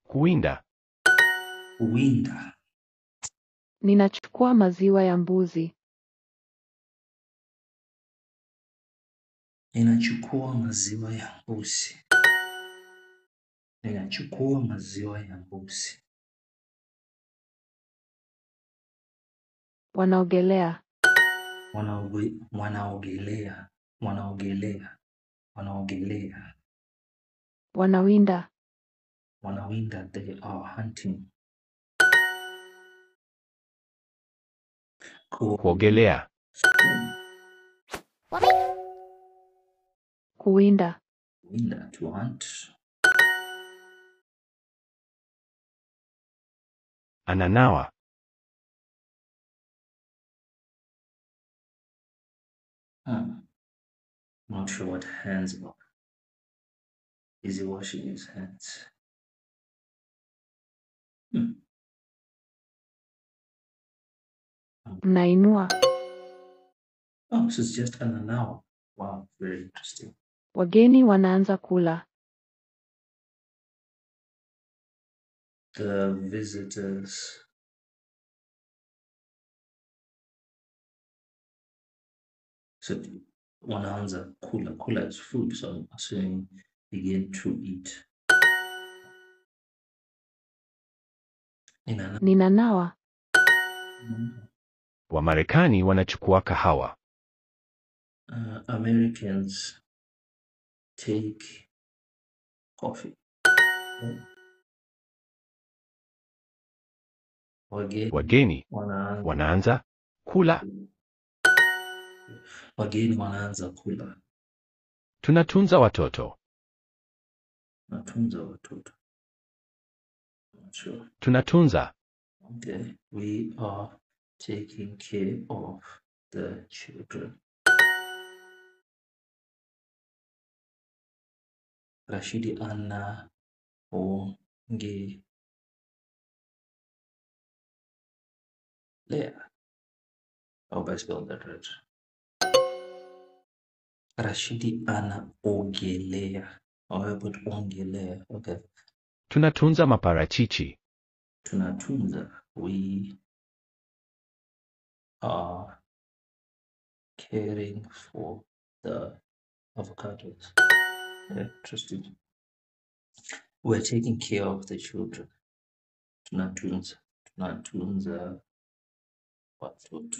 Kuwinda. Kuwinda. Ninachukua maziwa ya mbuzi. Ninachukua maziwa ya mbuzi. Ninachukua maziwa ya mbuzi. Wanaogelea. Wanaogelea. Wanaogelea. Wanaogelea. Wanawinda. Wanawinda. They are hunting. Kuogelea. Kuwinda. Winda, to hunt. Ananawa. Not sure what hands are. Is he washing his hands? Mnainua. Oh, this is just ananawa. Wow, very interesting. Wageni wanaanza kula. The visitors. So wanaanza kula. Kula is food, so I'm assuming begin to eat. Ninanawa. Wamarekani wanachukua kahawa. Americans take coffee. Wageni wanaanza kula. Wageni wanaanza kula. Tunatunza watoto. Tunatunza watoto. Sure. Tunatunza. Okay, we are taking care of the children. Rashidi anaongelea. I hope I spelled that right. Rashidi anaogelea. I put ongelea. Okay. Tunatunza maparachichi. Tunatunza. We are caring for the avocados. Interesting. We're taking care of the children. Tunatunza. Tunatunza watoto.